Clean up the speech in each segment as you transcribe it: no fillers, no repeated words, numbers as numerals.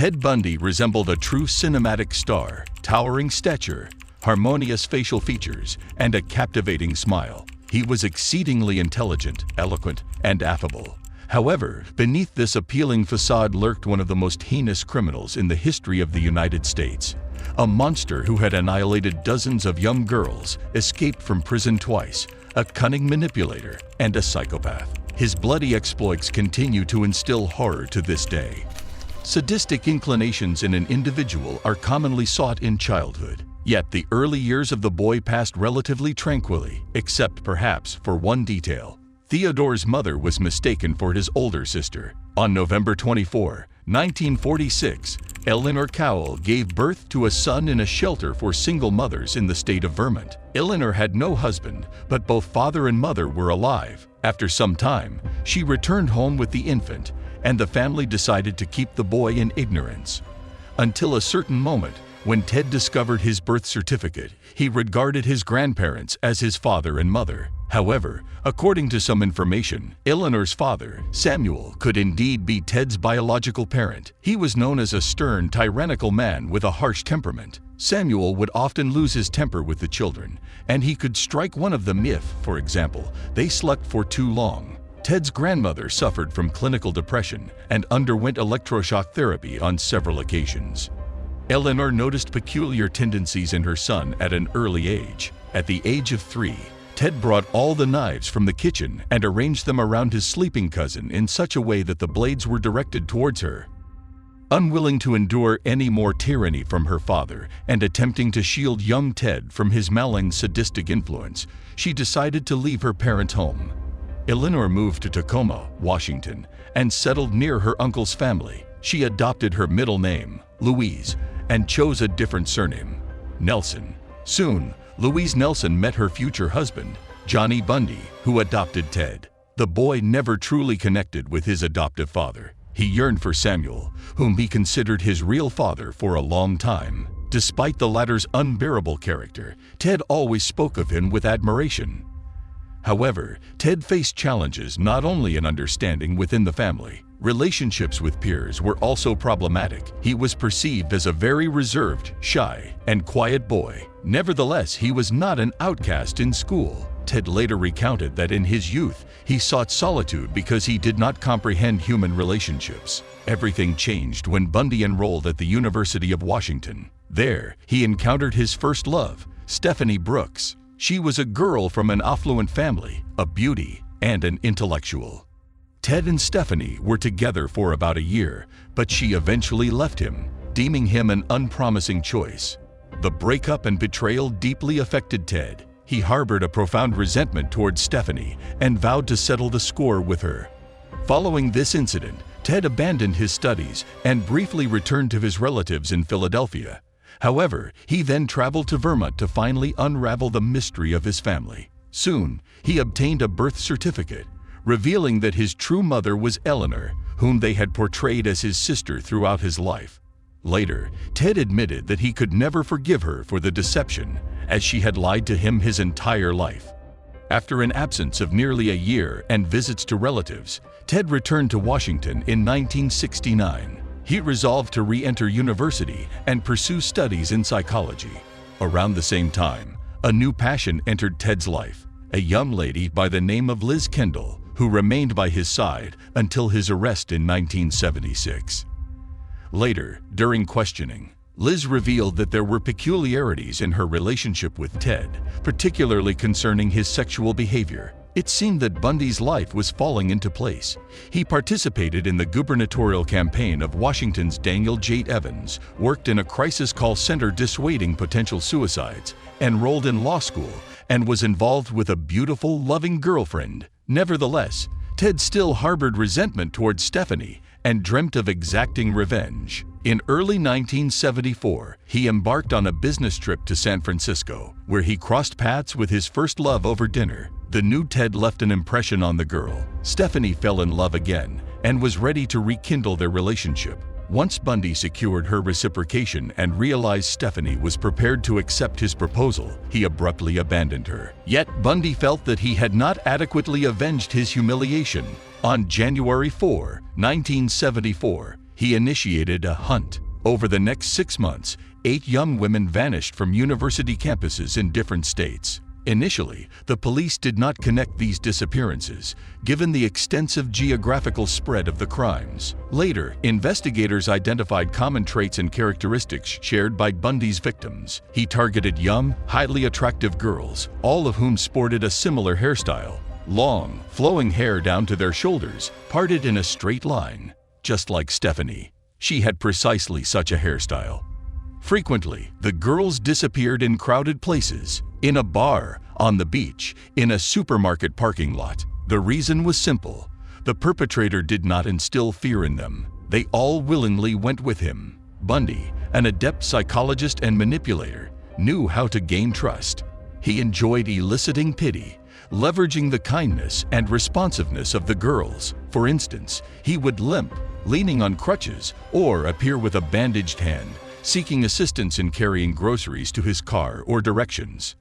Ted Bundy resembled a true cinematic star, towering stature, harmonious facial features, and a captivating smile. He was exceedingly intelligent, eloquent, and affable. However, beneath this appealing facade lurked one of the most heinous criminals in the history of the United States. A monster who had annihilated dozens of young girls, escaped from prison twice, a cunning manipulator, and a psychopath. His bloody exploits continue to instill horror to this day. Sadistic inclinations in an individual are commonly sought in childhood. Yet the early years of the boy passed relatively tranquilly, except perhaps for one detail. Theodore's mother was mistaken for his older sister. On November 24, 1946, Eleanor Cowell gave birth to a son in a shelter for single mothers in the state of Vermont. Eleanor had no husband, but both father and mother were alive. After some time, she returned home with the infant, and the family decided to keep the boy in ignorance. Until a certain moment, when Ted discovered his birth certificate, he regarded his grandparents as his father and mother. However, according to some information, Eleanor's father, Samuel, could indeed be Ted's biological parent. He was known as a stern, tyrannical man with a harsh temperament. Samuel would often lose his temper with the children, and he could strike one of them if, for example, they slept for too long. Ted's grandmother suffered from clinical depression and underwent electroshock therapy on several occasions. Eleanor noticed peculiar tendencies in her son at an early age. At the age of 3, Ted brought all the knives from the kitchen and arranged them around his sleeping cousin in such a way that the blades were directed towards her. Unwilling to endure any more tyranny from her father and attempting to shield young Ted from his malign sadistic influence, she decided to leave her parents' home. Eleanor moved to Tacoma, Washington, and settled near her uncle's family. She adopted her middle name, Louise, and chose a different surname, Nelson. Soon, Louise Nelson met her future husband, Johnny Bundy, who adopted Ted. The boy never truly connected with his adoptive father. He yearned for Samuel, whom he considered his real father for a long time. Despite the latter's unbearable character, Ted always spoke of him with admiration. However, Ted faced challenges not only in understanding within the family. Relationships with peers were also problematic. He was perceived as a very reserved, shy, and quiet boy. Nevertheless, he was not an outcast in school. Ted later recounted that in his youth, he sought solitude because he did not comprehend human relationships. Everything changed when Bundy enrolled at the University of Washington. There, he encountered his first love, Stephanie Brooks. She was a girl from an affluent family, a beauty, and an intellectual. Ted and Stephanie were together for about a year, but she eventually left him, deeming him an unpromising choice. The breakup and betrayal deeply affected Ted. He harbored a profound resentment towards Stephanie and vowed to settle the score with her. Following this incident, Ted abandoned his studies and briefly returned to his relatives in Philadelphia. However, he then traveled to Vermont to finally unravel the mystery of his family. Soon, he obtained a birth certificate, revealing that his true mother was Eleanor, whom they had portrayed as his sister throughout his life. Later, Ted admitted that he could never forgive her for the deception, as she had lied to him his entire life. After an absence of nearly a year and visits to relatives, Ted returned to Washington in 1969. He resolved to re-enter university and pursue studies in psychology. Around the same time, a new passion entered Ted's life, a young lady by the name of Liz Kendall, who remained by his side until his arrest in 1976. Later, during questioning, Liz revealed that there were peculiarities in her relationship with Ted, particularly concerning his sexual behavior. It seemed that Bundy's life was falling into place. He participated in the gubernatorial campaign of Washington's Daniel J. Evans, worked in a crisis call center dissuading potential suicides, enrolled in law school, and was involved with a beautiful, loving girlfriend. Nevertheless, Ted still harbored resentment towards Stephanie and dreamt of exacting revenge. In early 1974, he embarked on a business trip to San Francisco, where he crossed paths with his first love over dinner. The new Ted left an impression on the girl. Stephanie fell in love again and was ready to rekindle their relationship. Once Bundy secured her reciprocation and realized Stephanie was prepared to accept his proposal, he abruptly abandoned her. Yet Bundy felt that he had not adequately avenged his humiliation. On January 4, 1974, he initiated a hunt. Over the next 6 months, 8 young women vanished from university campuses in different states. Initially, the police did not connect these disappearances, given the extensive geographical spread of the crimes. Later, investigators identified common traits and characteristics shared by Bundy's victims. He targeted young, highly attractive girls, all of whom sported a similar hairstyle. Long, flowing hair down to their shoulders, parted in a straight line. Just like Stephanie, she had precisely such a hairstyle. Frequently, the girls disappeared in crowded places, in a bar, on the beach, in a supermarket parking lot. The reason was simple. The perpetrator did not instill fear in them. They all willingly went with him. Bundy, an adept psychologist and manipulator, knew how to gain trust. He enjoyed eliciting pity, leveraging the kindness and responsiveness of the girls. For instance, he would limp, leaning on crutches, or appear with a bandaged hand, seeking assistance in carrying groceries to his car or directions.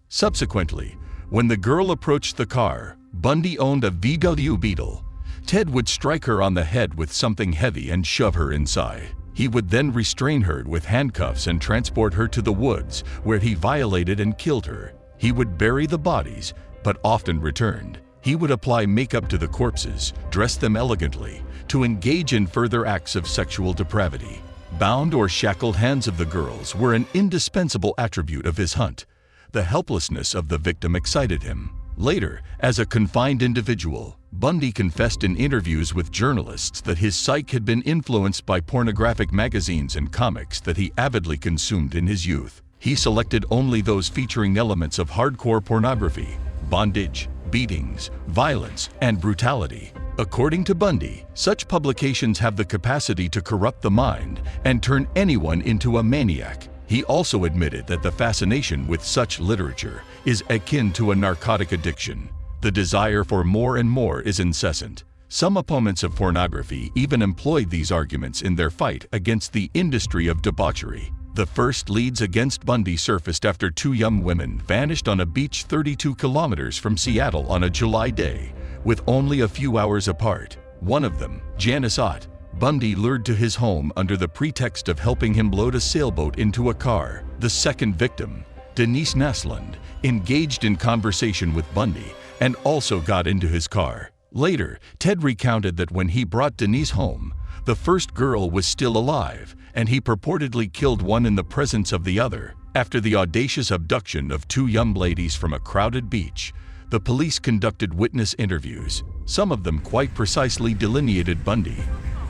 Subsequently, when the girl approached the car, Bundy owned a VW Beetle. Ted would strike her on the head with something heavy and shove her inside. He would then restrain her with handcuffs and transport her to the woods, where he violated and killed her. He would bury the bodies, but often returned. He would apply makeup to the corpses, dress them elegantly, to engage in further acts of sexual depravity. Bound or shackled hands of the girls were an indispensable attribute of his hunt. The helplessness of the victim excited him. Later, as a confined individual, Bundy confessed in interviews with journalists that his psyche had been influenced by pornographic magazines and comics that he avidly consumed in his youth. He selected only those featuring elements of hardcore pornography, bondage, beatings, violence, and brutality. According to Bundy, such publications have the capacity to corrupt the mind and turn anyone into a maniac. He also admitted that the fascination with such literature is akin to a narcotic addiction. The desire for more and more is incessant. Some opponents of pornography even employed these arguments in their fight against the industry of debauchery. The first leads against Bundy surfaced after 2 young women vanished on a beach 32 kilometers from Seattle on a July day, with only a few hours apart. One of them, Janice Ott, Bundy lured to his home under the pretext of helping him load a sailboat into a car. The second victim, Denise Naslund, engaged in conversation with Bundy and also got into his car. Later, Ted recounted that when he brought Denise home, the first girl was still alive, and he purportedly killed one in the presence of the other. After the audacious abduction of 2 young ladies from a crowded beach, the police conducted witness interviews. Some of them quite precisely delineated Bundy,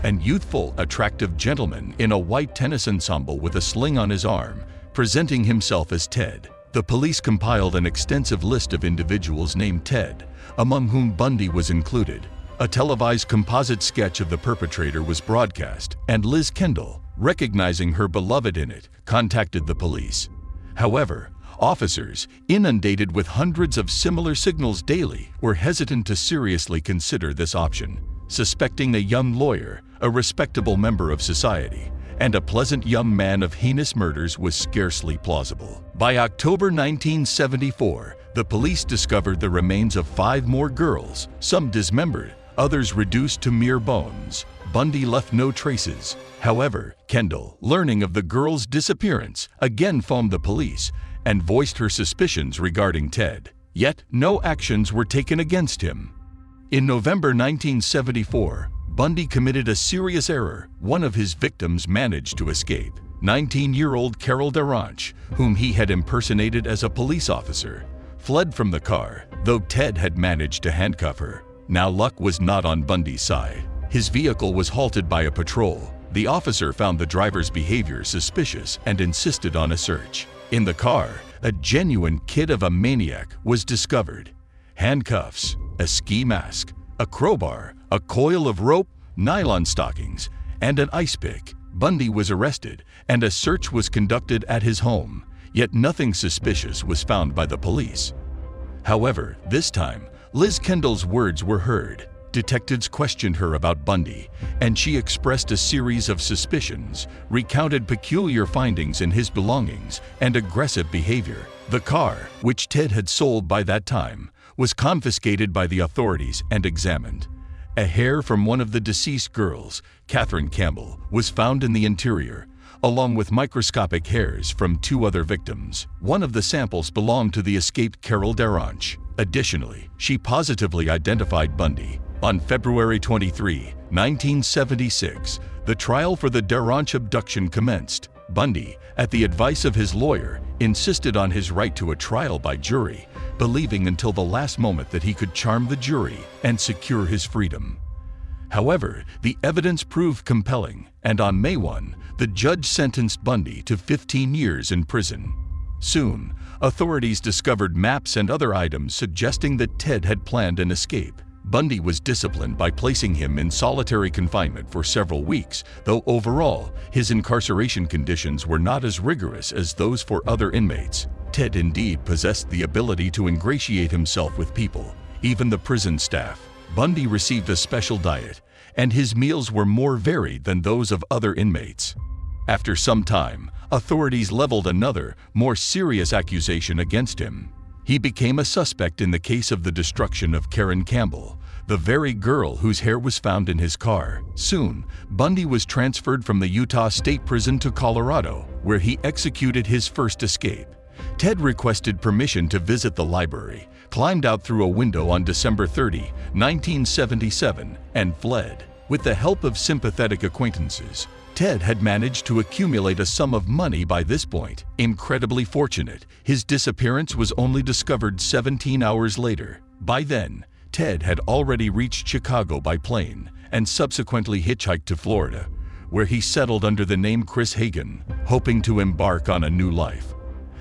an youthful, attractive gentleman in a white tennis ensemble with a sling on his arm, presenting himself as Ted. The police compiled an extensive list of individuals named Ted, among whom Bundy was included. A televised composite sketch of the perpetrator was broadcast, and Liz Kendall, recognizing her beloved in it, contacted the police. However, officers, inundated with hundreds of similar signals daily, were hesitant to seriously consider this option. Suspecting a young lawyer, a respectable member of society, and a pleasant young man of heinous murders was scarcely plausible. By October 1974, the police discovered the remains of 5 more girls, some dismembered, others reduced to mere bones. Bundy left no traces. However, Kendall, learning of the girls' disappearance, again phoned the police and voiced her suspicions regarding Ted. Yet, no actions were taken against him. In November 1974, Bundy committed a serious error. One of his victims managed to escape. 19-year-old Carol Deranche, whom he had impersonated as a police officer, fled from the car, though Ted had managed to handcuff her. Now luck was not on Bundy's side. His vehicle was halted by a patrol. The officer found the driver's behavior suspicious and insisted on a search. In the car, a genuine kit of a maniac was discovered. Handcuffs, a ski mask, a crowbar, a coil of rope, nylon stockings, and an ice pick. Bundy was arrested, and a search was conducted at his home, yet nothing suspicious was found by the police. However, this time, Liz Kendall's words were heard. Detectives questioned her about Bundy, and she expressed a series of suspicions, recounted peculiar findings in his belongings, and aggressive behavior. The car, which Ted had sold by that time, was confiscated by the authorities and examined. A hair from one of the deceased girls, Catherine Campbell, was found in the interior, along with microscopic hairs from 2 other victims. One of the samples belonged to the escaped Carol Deranche. Additionally, she positively identified Bundy. On February 23, 1976, the trial for the Deranche abduction commenced. Bundy, at the advice of his lawyer, insisted on his right to a trial by jury, believing until the last moment that he could charm the jury and secure his freedom. However, the evidence proved compelling, and on May 1, the judge sentenced Bundy to 15 years in prison. Soon, authorities discovered maps and other items suggesting that Ted had planned an escape. Bundy was disciplined by placing him in solitary confinement for several weeks, though overall, his incarceration conditions were not as rigorous as those for other inmates. Ted indeed possessed the ability to ingratiate himself with people, even the prison staff. Bundy received a special diet, and his meals were more varied than those of other inmates. After some time, authorities leveled another, more serious accusation against him. He became a suspect in the case of the destruction of Karen Campbell, the very girl whose hair was found in his car. Soon, Bundy was transferred from the Utah State Prison to Colorado, where he executed his first escape. Ted requested permission to visit the library, climbed out through a window on December 30, 1977, and fled. With the help of sympathetic acquaintances, Ted had managed to accumulate a sum of money by this point. Incredibly fortunate, his disappearance was only discovered 17 hours later. By then, Ted had already reached Chicago by plane and subsequently hitchhiked to Florida, where he settled under the name Chris Hagen, hoping to embark on a new life.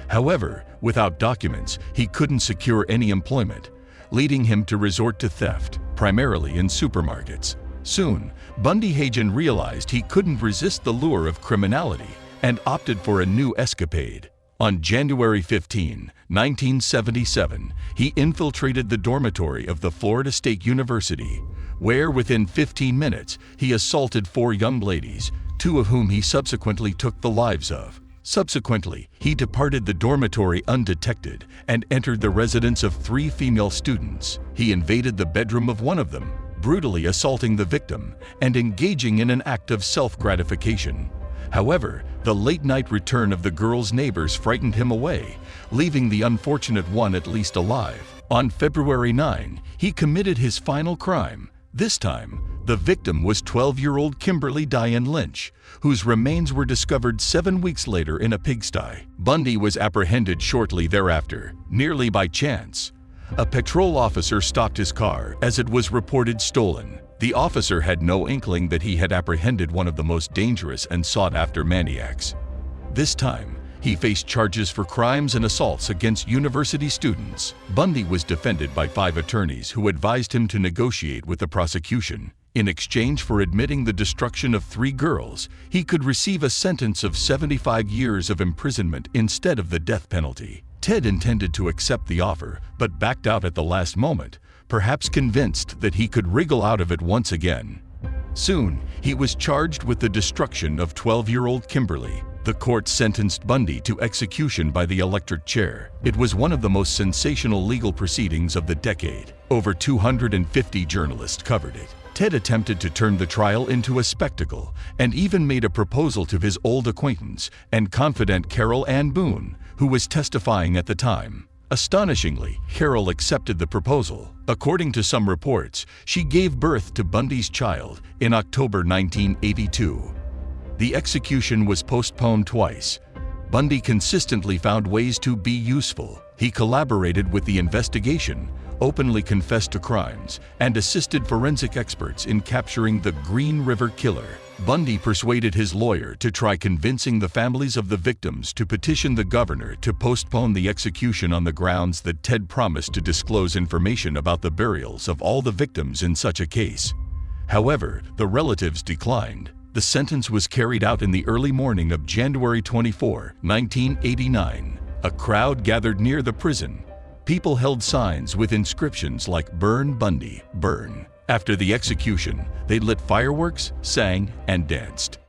However, without documents, he couldn't secure any employment, leading him to resort to theft, primarily in supermarkets. Soon, Bundy Hagen realized he couldn't resist the lure of criminality and opted for a new escapade. On January 15, 1977, he infiltrated the dormitory of the Florida State University, where within 15 minutes he assaulted 4 young ladies, 2 of whom he subsequently took the lives of. Subsequently, he departed the dormitory undetected and entered the residence of 3 female students. He invaded the bedroom of one of them, brutally assaulting the victim and engaging in an act of self-gratification. However, the late-night return of the girl's neighbors frightened him away, leaving the unfortunate one at least alive. On February 9, he committed his final crime. This time, the victim was 12-year-old Kimberly Diane Lynch, whose remains were discovered 7 weeks later in a pigsty. Bundy was apprehended shortly thereafter, nearly by chance. A patrol officer stopped his car as it was reported stolen. The officer had no inkling that he had apprehended one of the most dangerous and sought-after maniacs. This time, he faced charges for crimes and assaults against university students. Bundy was defended by 5 attorneys who advised him to negotiate with the prosecution. In exchange for admitting the destruction of 3 girls, he could receive a sentence of 75 years of imprisonment instead of the death penalty. Ted intended to accept the offer, but backed out at the last moment, perhaps convinced that he could wriggle out of it once again. Soon, he was charged with the destruction of 12-year-old Kimberly. The court sentenced Bundy to execution by the electric chair. It was one of the most sensational legal proceedings of the decade. Over 250 journalists covered it. Ted attempted to turn the trial into a spectacle and even made a proposal to his old acquaintance and confidant Carol Ann Boone, who was testifying at the time. Astonishingly, Carol accepted the proposal. According to some reports, she gave birth to Bundy's child in October 1982. The execution was postponed twice. Bundy consistently found ways to be useful. He collaborated with the investigation, openly confessed to crimes, and assisted forensic experts in capturing the Green River Killer. Bundy persuaded his lawyer to try convincing the families of the victims to petition the governor to postpone the execution on the grounds that Ted promised to disclose information about the burials of all the victims in such a case. However, the relatives declined. The sentence was carried out in the early morning of January 24, 1989. A crowd gathered near the prison. People held signs with inscriptions like "Burn Bundy, Burn." After the execution, they lit fireworks, sang, and danced.